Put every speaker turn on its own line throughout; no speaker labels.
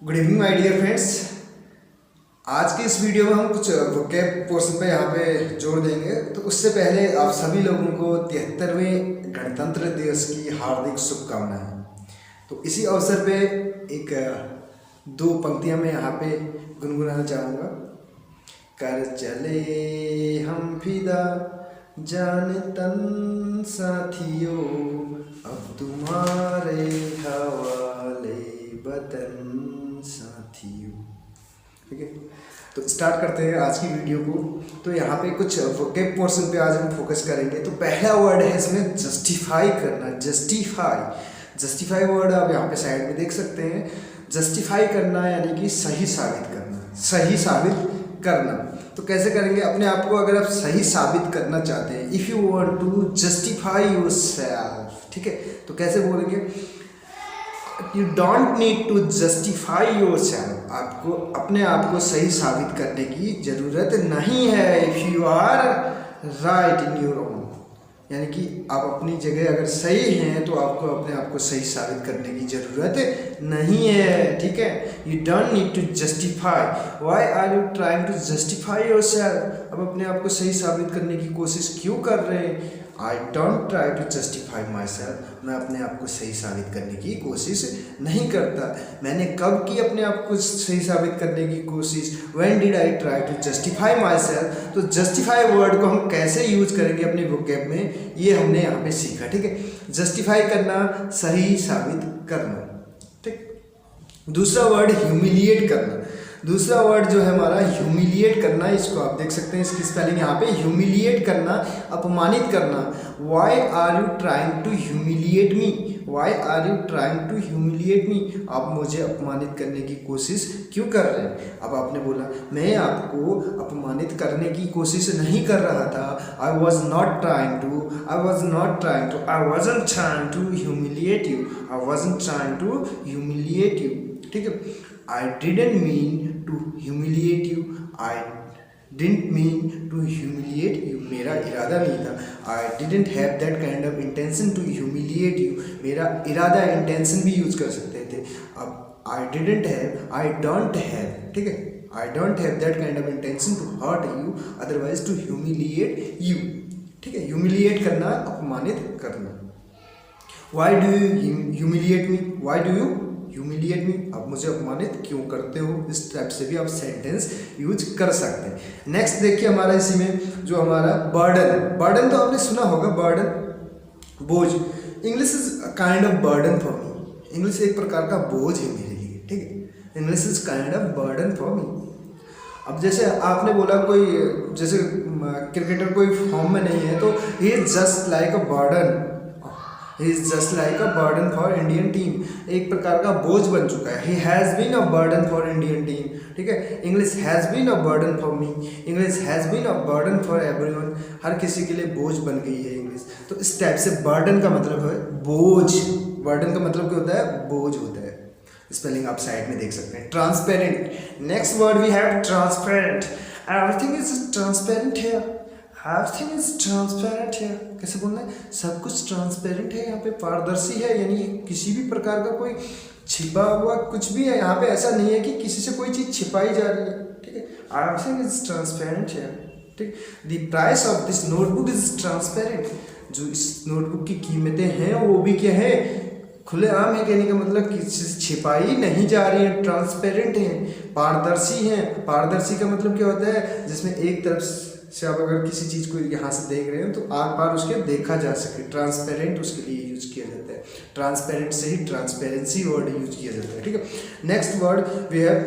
Good evening my dear friends. आज की इस वीडियो में हम कुछ वोकैब पोर्शन पे यहाँ पे जोर देंगे। तो उससे पहले आप सभी लोगों को 73वें गणतंत्र दिवस की हार्दिक शुभकामनाएं। तो इसी अवसर पे एक दो पंक्तियाँ मैं यहाँ पे गुनगुनाना चाहूँगा। कर चले हम फिदा जान तन साथियों, अब तुम्हारे हवाले वतन साथियों। ठीक है, तो स्टार्ट करते हैं आज की वीडियो को। तो यहाँ पे कुछ वोकैब पोर्शन पे आज हम फोकस करेंगे। तो पहला वर्ड है इसमें जस्टिफाई करना। जस्टिफाई वर्ड आप यहाँ पे साइड में देख सकते हैं। जस्टिफाई करना यानी कि सही साबित करना, सही साबित करना। तो कैसे करेंगे? अपने आप को अगर आप सही साबित करना चाहते हैं, if you want to justify yourself, ठीक है, तो कैसे बोलेंगे? You don't need to justify yourself. आपको अपने आप को सही साबित करने की जरूरत नहीं है। If you are right in your own, यानी कि आप अपनी जगह अगर सही हैं तो आपको अपने आप को सही साबित करने की जरूरत नहीं है। ठीक है, you don't need to justify. Why are you trying to justify yourself? अब अपने आप को सही साबित करने की कोशिश क्यों कर रहे हैं? I don't try to justify myself. मैं अपने आप को सही साबित करने की कोशिश नहीं करता। मैंने कब की अपने आप को सही साबित करने की कोशिश? When did I try to justify myself. तो जस्टिफाई वर्ड को हम कैसे यूज करेंगे अपने वोकैब में, ये हमने यहाँ पे सीखा। ठीक है, जस्टिफाई करना, सही साबित करना। ठीक, दूसरा वर्ड ह्यूमिलिएट करना। दूसरा वर्ड जो है हमारा ह्यूमिलिएट करना, इसको आप देख सकते हैं, इसकी स्पेलिंग यहाँ पे। ह्यूमिलिएट करना, अपमानित करना। Why are you trying to humiliate me? Why are you trying to humiliate me? आप मुझे अपमानित करने की कोशिश क्यों कर रहे हैं? अब आपने बोला मैं आपको अपमानित करने की कोशिश नहीं कर रहा था। I was not trying to humiliate you. I wasn't trying to humiliate you. ठीक है, I didn't mean to humiliate you. I didn't mean to humiliate you. मेरा इरादा नहीं था। I didn't have that kind of intention to humiliate you. मेरा इरादा intention भी use कर सकते थे। अब I didn't have, I don't have, ठीक है, I don't have that kind of intention to hurt you, otherwise to humiliate you. ठीक है, humiliate करना, अपमानित करना। Why do you humiliate me? Why do you humiliate me? आप मुझे अपमानित क्यों करते हो? इस टाइप से भी आप सेंटेंस यूज कर सकते हैं। नेक्स्ट देखिए हमारा इसी में जो हमारा बर्डन तो आपने सुना होगा, बर्डन, बोझ। English is kind of burden for me. English एक प्रकार का बोझ है मेरे लिए। ठीक है, English is kind of burden for me. अब जैसे आपने बोला कोई, जैसे क्रिकेटर कोई फॉर्म में नहीं है तो he is just like a burden. He is just like a burden for Indian team. एक प्रकार का बोझ बन चुका है। He has been a burden for Indian team. ठीक है, English has been a burden for me. English has been a burden for everyone. हर किसी के लिए बोझ बन गई है इंग्लिश। तो इस टाइप से burden का मतलब है बोझ। burden का मतलब क्या होता है? बोझ होता है। स्पेलिंग आप साइड में देख सकते हैं। Transparent. Next word we have transparent. Everything is transparent here. Everything is transparent here. कैसे बोलना है? सब कुछ ट्रांसपेरेंट है, यहाँ पे पारदर्शी है, यानी कि किसी भी प्रकार का कोई छिपा हुआ कुछ भी है यहाँ पे, ऐसा नहीं है कि किसी से कोई चीज़ छिपाई जा रही है। ठीक है, everything is transparent here. ठीक, the price of this notebook is transparent. जो इस नोटबुक की कीमतें हैं वो भी क्या है? खुलेआम है। कहने का मतलब किसी से छिपाई नहीं जा रही है, ट्रांसपेरेंट है, पारदर्शी है। पारदर्शी का मतलब क्या होता है? जिसमें एक तरफ से आप अगर किसी चीज़ को यहाँ से देख रहे हैं तो आर पार उसके देखा जा सके। ट्रांसपेरेंट उसके लिए यूज किया जाता है। ट्रांसपेरेंट से ही ट्रांसपेरेंसी वर्ड यूज किया जाता है। ठीक है, next word we have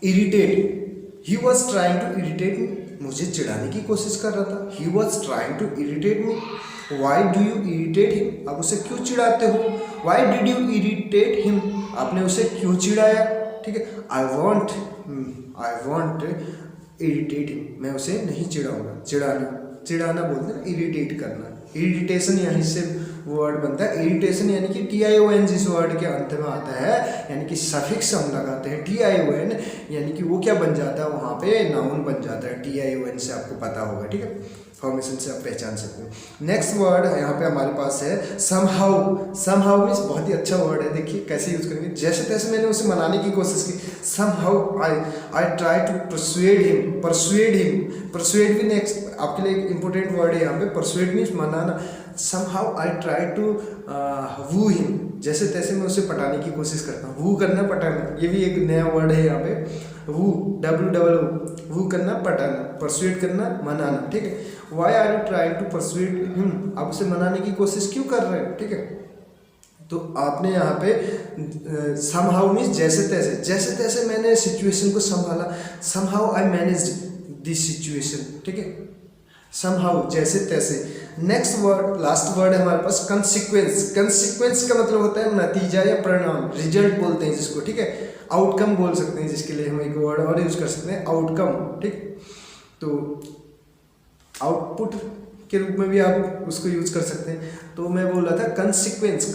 irritate. He was trying to irritate me. मुझे चिढ़ाने की कोशिश कर रहा था। He was trying to irritate me. Why do you irritate him? आप उसे क्यों चिढ़ाते हो? Why did you irritate him? आपने उसे क्यों चिढ़ाया? ठीक है, आई वॉन्ट इरिटेट हिम। मैं उसे नहीं चिढ़ाऊंगा। चिढ़ाना बोलते हैं ना, इरिटेट करना। इरिटेशन यहीं से वर्ड बनता है इरिटेशन, यानी कि TION जिस वर्ड के अंत में आता है, यानी कि सफिक्स हम लगाते हैं TION, यानी कि वो क्या बन जाता है वहाँ पे, नाउन बन जाता है TION से, आपको पता होगा, ठीक है, फॉर्मेशन से आप पहचान सकते हो। नेक्स्ट वर्ड यहाँ पे हमारे पास है समहाउ। समहाउ मीन्स बहुत ही अच्छा वर्ड है, देखिए कैसे यूज करेंगे। जैसे तैसे मैंने उसे मनाने की कोशिश की, somehow I try to persuade him. Persuade भी नेक्स्ट आपके लिए एक इंपॉर्टेंट वर्ड है यहाँ पे। परसुएड मीन्स मनाना। Somehow I try to woo him, जैसे तैसे मैं उसे पटाने की कोशिश करता हूँ। वू करना, पटाना, ये भी एक नया वर्ड है यहाँ पे। वू, WOO, वू करना, पटाना, परसुएड करना, मनाना, ठीक है। Why are you trying to persuade him, आप उसे मनाने की कोशिश क्यों कर रहे हैं, ठीक है। तो आपने यहाँ पे समहाउ मीन्स जैसे तैसे, जैसे तैसे मैंने सिचुएशन को संभाला। Somehow I managed this situation, ठीक है, समहाउ जैसे तैसे। नेक्स्ट वर्ड, लास्ट वर्ड है हमारे पास कंसिक्वेंस। कंसिक्वेंस का मतलब होता है नतीजा या परिणाम, रिजल्ट बोलते हैं जिसको, ठीक है। आउटकम बोल सकते हैं, जिसके लिए हम एक वर्ड और यूज कर सकते हैं, आउटकम, ठीक। तो आउटपुट के रूप में भी आप उसको यूज कर सकते हैं। तो मैं बोल रहा था consequence,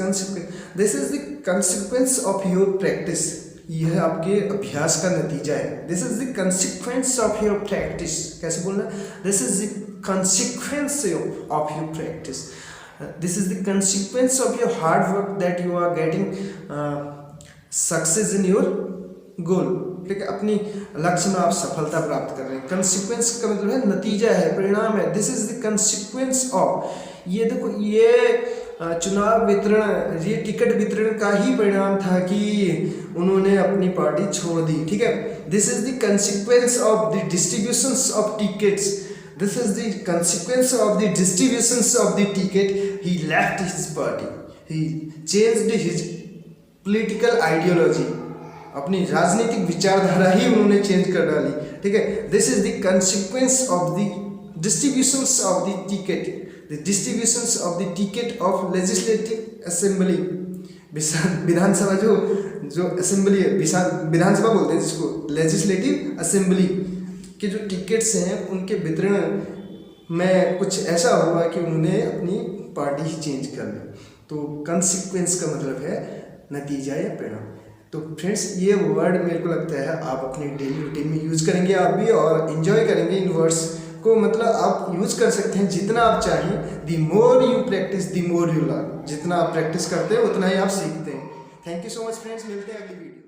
this is the consequence of your practice, यह आपके अभ्यास का नतीजा है। This is the consequence of your practice, कैसे बोलना, this is the consequence of your practice, this is the consequence of your hard work that you are getting success in your goal, ठीक है, अपनी लक्ष्य में आप सफलता प्राप्त कर रहे हैं। consequence का मतलब है नतीजा है, परिणाम है। this is the consequence of, ये देखो, ये चुनाव वितरण, ये टिकट वितरण का ही परिणाम था कि उन्होंने अपनी पार्टी छोड़ दी, ठीक है। this is the consequence of the distributions of tickets, this is the consequence of the distributions of the ticket, he left his party, he changed his political ideology, अपनी राजनीतिक विचारधारा ही उन्होंने चेंज कर डाली, ठीक है। This is the consequence of the distributions of the ticket, the distributions of the ticket of legislative assembly, विधानसभा जो assembly है, विधानसभा बोलते हैं जिसको, लेजिस्लेटिव असेंबली के जो टिकट्स हैं उनके वितरण में कुछ ऐसा हुआ कि उन्होंने अपनी पार्टी ही चेंज कर ली। तो कंसिक्वेंस का मतलब है नतीजा या परिणाम। तो फ्रेंड्स, ये वर्ड मेरे को लगता है आप अपनी डेली रूटीन में यूज़ करेंगे आप भी, और इन्जॉय करेंगे इन वर्ड्स को। मतलब आप यूज़ कर सकते हैं जितना आप चाहें। The more you practice the more you learn, जितना आप प्रैक्टिस करते हैं उतना ही आप सीखते हैं। Thank you so much friends, मिलते हैं अगली वीडियो।